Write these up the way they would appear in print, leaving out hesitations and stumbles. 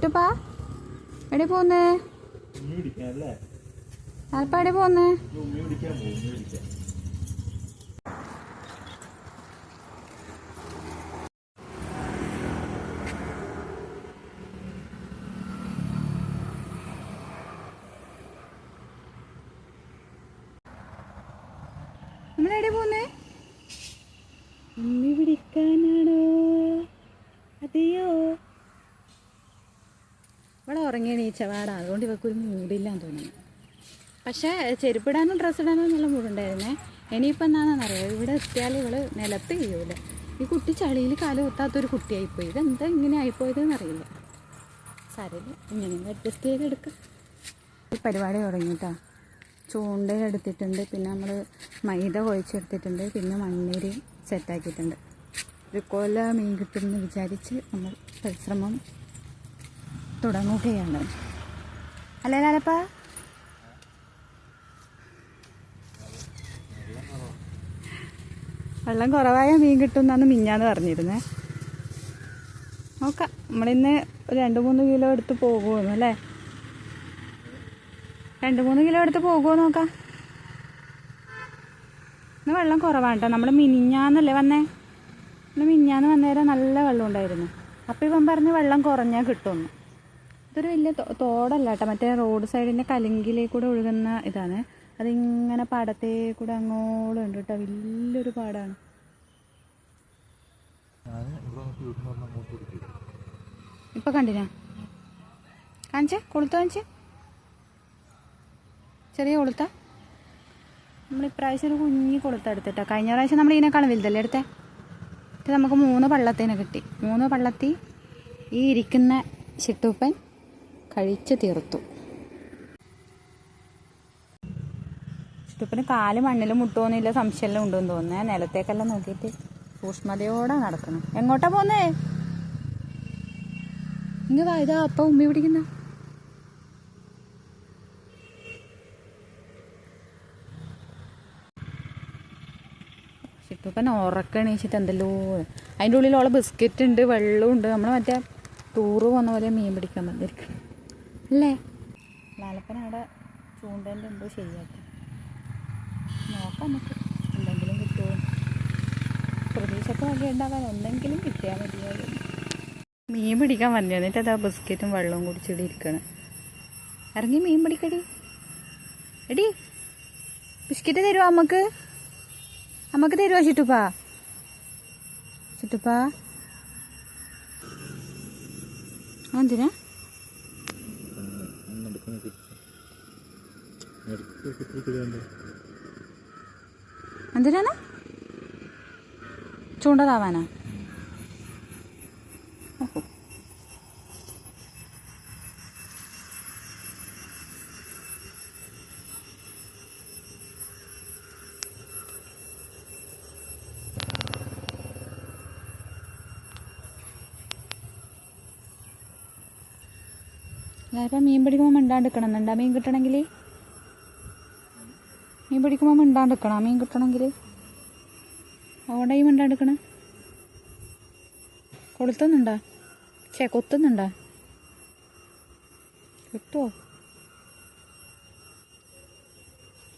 ചിട്ടുപ്പാ എവിടെ പോന്നേ? ആൽപ്പ എവിടെ പോന്നേ? നമ്മളെവിടെ പോന്നേ? ഉമ്മി പിടിക്കാനാണോ? അതെയോ? ഇവിടെ ഉറങ്ങി എണീച്ച വാടാ, അതുകൊണ്ട് ഇവക്കൊരു മൂടില്ലാന്ന് തോന്നുന്നു. പക്ഷേ ചെരുപ്പിടാനും ഡ്രസ്സ് ഇടാനും നല്ല മൂടുണ്ടായിരുന്നേ. ഇനിയിപ്പോൾ എന്താണെന്നറിയോ, ഇവിടെ എത്തിയാൽ ഇവള് നിലത്ത് കഴിയൂല. ഈ കുട്ടി ചളിയിൽ കാല് കുത്താത്തൊരു കുട്ടിയായിപ്പോയി. ഇതെന്താ ഇങ്ങനെ ആയിപ്പോയതെന്ന് അറിയില്ല. സാരമില്ല, ഇങ്ങനെ അഡ്ജസ്റ്റ് ചെയ്തെടുക്കാം. ഈ പരിപാടി തുടങ്ങിയിട്ടാ. ചൂണ്ടയെടുത്തിട്ടുണ്ട്, പിന്നെ നമ്മൾ മൈദ കുഴച്ചെടുത്തിട്ടുണ്ട്, പിന്നെ മണ്ണീര് സെറ്റാക്കിയിട്ടുണ്ട്. ഒരു കൊല മീൻ കിട്ടുമെന്ന് വിചാരിച്ച് നമ്മൾ പരിശ്രമം തുടങ്ങുകയാണ്. അല്ലേ ലാലപ്പാ? വെള്ളം കുറവായ മീൻ കിട്ടുമെന്നാണ് മിഞ്ഞാന്ന് പറഞ്ഞിരുന്നേ. നോക്കാം, നമ്മളിന്ന് 2-3 കിലോ എടുത്ത് പോകുമെന്ന് അല്ലേ? 2-3 കിലോ എടുത്ത് പോകുമോ നോക്കാം. ഇന്ന് വെള്ളം കുറവാണ് കേട്ടോ. നമ്മൾ മിനിഞ്ഞാന്നല്ലേ വന്നേ? നമ്മൾ മിനിഞ്ഞാന്ന് വന്നേരം നല്ല വെള്ളം ഉണ്ടായിരുന്നു. അപ്പോൾ ഇവൻ പറഞ്ഞ് വെള്ളം കുറഞ്ഞാൽ കിട്ടുമെന്ന്. ഇതൊരു വലിയ തോടല്ല കേട്ടോ, മറ്റേ റോഡ് സൈഡിൻ്റെ കലുങ്കിലേക്കൂടെ ഒഴുകുന്ന ഇതാണ്. അതിങ്ങനെ പാടത്തേ കൂടെ അങ്ങോളം ഉണ്ട് കേട്ടോ. വലിയൊരു പാടാണ്. ഇപ്പം കണ്ടിനാ? കാണിച്ചേ, കൊളുത്ത കാണിച്ചേ. ചെറിയ കൊളുത്ത. നമ്മളിപ്രാവശ്യം ഒരു കുഞ്ഞി കൊളുത്ത എടുത്തിട്ടോ. കഴിഞ്ഞ പ്രാവശ്യം നമ്മൾ ഇതിനേക്കാളും വലുതല്ലേ എടുത്തേ. ഇത് നമുക്ക് 3 പള്ളത്തേനെ കിട്ടി. 3 പള്ളത്തി ഈ ഇരിക്കുന്ന ചിട്ടൂപ്പൻ കഴിച്ച് തീർത്തു. ചിട്ടൂപ്പന് കാല് മണ്ണിൽ മുട്ടുമെന്നില്ല, സംശയമെല്ലാം ഉണ്ടെന്ന് തോന്നുന്നേ. നിലത്തേക്കെല്ലാം നോക്കിയിട്ട് സൂക്ഷ്മതയോടെ നടക്കണം. എങ്ങോട്ടാ പോന്നേ? ഇങ്ങ് വാ, ഇതാ അപ്പം ഉമ്മി പിടിക്കുന്ന. ചിട്ടൂപ്പൻ ഉറക്കണീച്ചിട്ട് എന്തല്ലോ. അതിൻ്റെ ഉള്ളിലുള്ള ബിസ്ക്കറ്റ് ഉണ്ട്, വെള്ളമുണ്ട്. നമ്മൾ മറ്റേ ടൂറ് പോകുന്ന പോലെ മീൻ പിടിക്കാൻ വന്നിരിക്കണം അല്ലേ? ലാലപ്പൻ അവിടെ ചൂണ്ടേൻ്റെ എന്തോ ശരിയാക്കി നോക്കാം. നമുക്ക് എന്തെങ്കിലും കിട്ടുമോ? പ്രതീക്ഷയ്ക്ക് വഴി ഉണ്ടാവാൻ എന്തെങ്കിലും കിട്ടിയാൽ മതിയായിരുന്നു. മീൻ പിടിക്കാൻ വന്നു, എന്നിട്ട് അതാ ബിസ്ക്കറ്റും വെള്ളവും കുടിച്ചിട്ട് ഇരിക്കണം. ഇറങ്ങി മീൻ പിടിക്കടി. എടി ബിസ്ക്കറ്റ് തരുമോ അമ്മക്ക്? അമ്മക്ക് തരുമോ ചിട്ടുപ്പാ? ചിട്ടുപ്പാ എന്തിനാ? എന്തിനാണ്? ചൂണ്ടതാവാനാ? ഓഹോ, ഞാനിപ്പോൾ മീൻ പിടിക്കുമ്പോൾ മിണ്ടാണ്ടിരിക്കണം എന്നുണ്ടാ? മീൻ കിട്ടണമെങ്കിൽ മീൻ പിടിക്കുമ്പോൾ മിണ്ടാണ്ടിരിക്കണം. മീൻ കിട്ടണമെങ്കിൽ അവിടെ ഈ മിണ്ടാണ്ടിരിക്കണം. കൊളുത്തുന്നുണ്ടാ? കൊത്തുന്നുണ്ടാ? കിട്ടുമോ?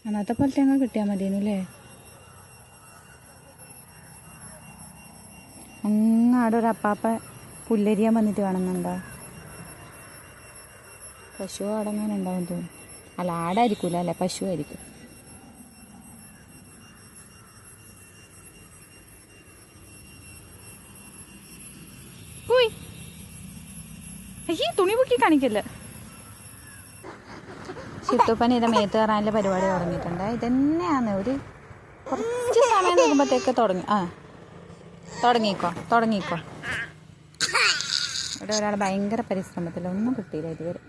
അന്നത്തെ പോലത്തെ അങ്ങ് കിട്ടിയാൽ മതിയെന്നല്ലേ? അങ്ങാടെ ഒരു അപ്പാപ്പ പുല്ലരിയാൻ വന്നിട്ട് കാണുന്നുണ്ടോ? പശു അടങ്ങാനുണ്ടാവും തോന്നുന്നു. അല്ല, ആടായിരിക്കൂല അല്ലേ, പശു ആയിരിക്കും. തുണി പൊക്കി കാണിക്കല്ല. ചിട്ടുപ്പൻ ഇത് മേത്ത് കയറാനുള്ള പരിപാടി തുടങ്ങിയിട്ടുണ്ട്. ഇതന്നെയാണ് ഒരു കുറച്ച് സമയം നോക്കുമ്പോഴത്തേക്ക് തുടങ്ങി. തുടങ്ങിക്കോ. ഇവിടെ ഒരാൾ ഭയങ്കര പരിശ്രമത്തിൽ, ഒന്നും കിട്ടിയില്ല ഇതുവരെ.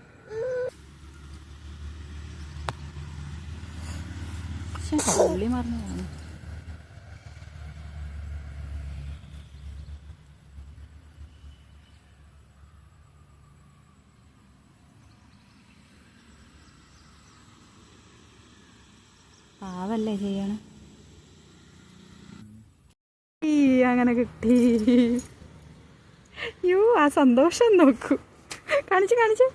പുള്ളി മറന്നു കാണും. പാവല്ലേ ചെയ്യണം. അങ്ങനെ കിട്ടി. യോ, ആ സന്തോഷം നോക്കൂ. കാണിച്ച് കാണിച്ച്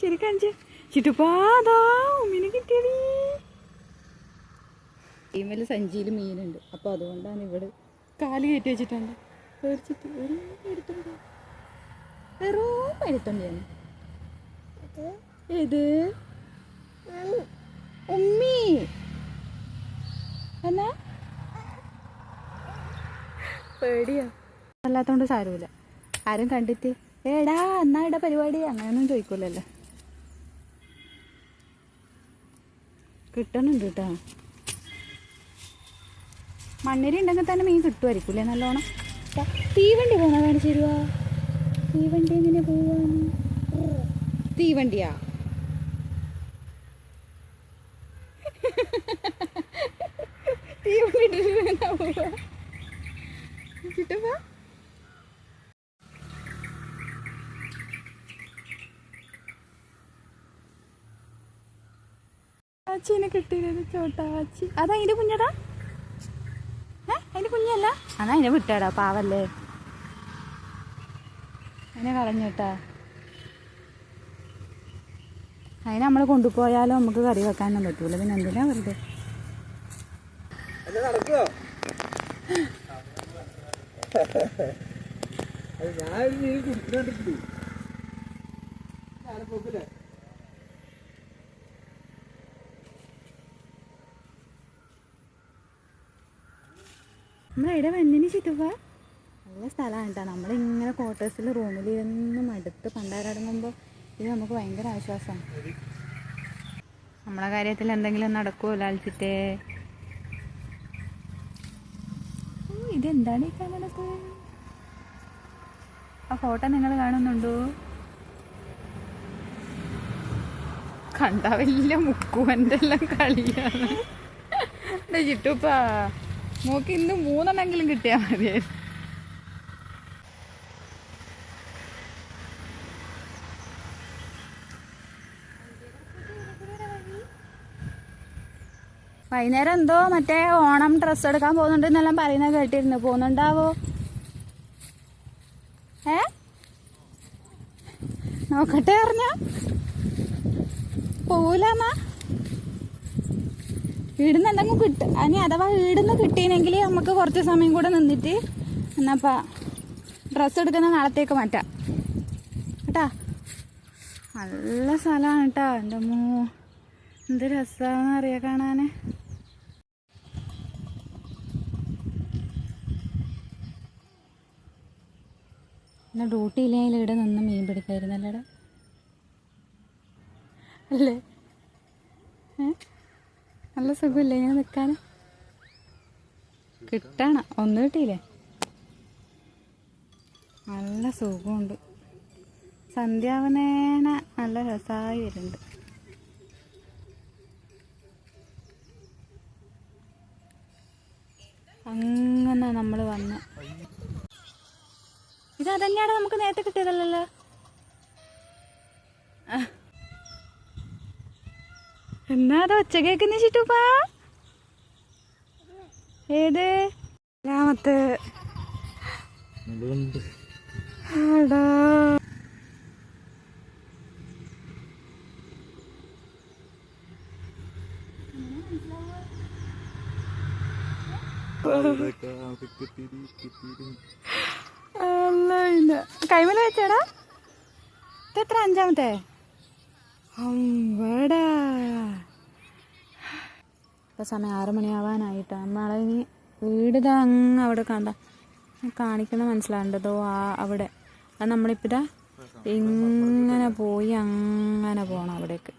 ശരി കാണിച്ച് ചിട്ടുപ്പാതാ മീനെ കിട്ടിയടി. ടീമിൽ സഞ്ചിയിൽ മീനുണ്ട്, അപ്പോൾ അതുകൊണ്ടാണ് ഇവിടെ കാല് കയറ്റി വെച്ചിട്ടുണ്ട്. പേടിച്ചിട്ട് എടുത്തുണ്ട് വെറും എടുത്തോണ്ടിയാണ്. ഏത് ഉമ്മി എന്നാ പേടിയാ. അല്ലാത്തോണ്ട് സാരമില്ല, ആരും കണ്ടിട്ട് ഏടാ എന്നാ ഇടാ പരിപാടി അങ്ങനെയൊന്നും ചോദിക്കൂലല്ലോ. കിട്ടണുണ്ട് കേട്ടോ. മണ്ണിരി ഉണ്ടെങ്കിൽ തന്നെ മീൻ കിട്ടുമായിരിക്കൂലേ നല്ലോണം. തീവണ്ടി പോണ കാണിച്ചു തരുവാ. തീവണ്ടി എങ്ങനെ പോവാന്ന്? തീവണ്ടിയാ തീവണ്ടി പോവാ കിട്ടുമ്പോ ആച്ചീനെ കിട്ടിയത് ചോട്ടാച്ചി. അതാ അതിന്റെ കുഞ്ഞടാ. അതിന്റെ കുഞ്ഞല്ല, അതാ അതിനെ വിട്ടാടാ, പാവല്ലേ അതിനെ കളഞ്ഞിട്ടാ. അതിനെ നമ്മൾ കൊണ്ടുപോയാലും നമുക്ക് കറി വെക്കാനൊന്നും പറ്റൂല, പിന്നെ എന്തിനാ വെറുതെ. നമ്മളെവിടെ വന്നിന് ചുറ്റുപാ നല്ല സ്ഥലമാണ് കേട്ടോ. നമ്മളിങ്ങനെ ക്വാർട്ടേഴ്സിൽ റൂമിൽ എന്നും അടുത്ത് പണ്ടാരടങ്ങുമ്പോൾ ഇത് നമുക്ക് ഭയങ്കര ആശ്വാസമാണ്. നമ്മളെ കാര്യത്തിൽ എന്തെങ്കിലും നടക്കുമോ ലാൽച്ചിട്ടേ. ഇതെന്താണ് ഈ കാണുന്നത്? ആ ഫോട്ടോ നിങ്ങൾ കാണുന്നുണ്ടോ? കണ്ടാ വലിയ മുക്കുവൻ്റെ എല്ലാം കളിയാണ് ചിട്ടുപ്പാ. നോക്കി ഇന്ന് 3 കിട്ടിയാൽ മതിയായിരുന്നു. വൈകുന്നേരം എന്തോ മറ്റേ ഓണം ഡ്രസ്സ് എടുക്കാൻ പോകുന്നുണ്ട് എന്നെല്ലാം പറയുന്നത് കേട്ടിരുന്നു. പോകുന്നുണ്ടാവോ? നോക്കട്ടെ അറിഞ്ഞ പോവൂലെന്നാ. ഈടുന്ന് എന്തെങ്കിലും കിട്ടും. ഇനി അഥവാ ഈടുന്ന് കിട്ടിയെങ്കിൽ നമുക്ക് കുറച്ച് സമയം കൂടെ നിന്നിട്ട് എന്നാപ്പാ ഡ്രസ്സ് എടുക്കുന്ന നാളത്തേക്ക് മാറ്റാം കേട്ടാ. നല്ല സ്ഥലമാണ് കേട്ടോ. എൻ്റെ അമ്മോ എന്ത് രസമാണെന്ന് അറിയാം കാണാൻ. പിന്നെ ഡ്യൂട്ടി ഇല്ലെങ്കിൽ ഇവിടെ നിന്ന് മീൻ പിടിക്കായിരുന്നല്ലേടാ അല്ലേ? നല്ല സുഖമില്ലേ ഇങ്ങനെ നിൽക്കാൻ? കിട്ടണം ഒന്ന് കിട്ടിയില്ലേ? നല്ല സുഖമുണ്ട്. സന്ധ്യാവനേന നല്ല രസമായി വരുന്നുണ്ട്. അങ്ങനെ നമ്മൾ വന്ന് ഇത് അതന്നെയാണ് നമുക്ക് നേരത്തെ കിട്ടിയതല്ലല്ലോ. എന്നാ അത് ഒച്ച കേക്കുന്ന ചിട്ടുപ്പാ? ഏത് രാമത്ത്? ആടാ കൈമല വെച്ചാടാ. ഇത് എത്ര? 5-മത്തെ? അമ്പടാ. ഇപ്പം സമയം 6 മണിയാവാനായിട്ടാ. നമ്മളെ ഇനി വീട് ഇതാ അങ്ങ് അവിടെ കണ്ട കാണിക്കുന്ന മനസ്സിലാണ്ടതോ അവിടെ. അത് നമ്മളിപ്പോൾ ഇതാ ഇങ്ങനെ പോയി അങ്ങനെ പോകണം അവിടേക്ക്.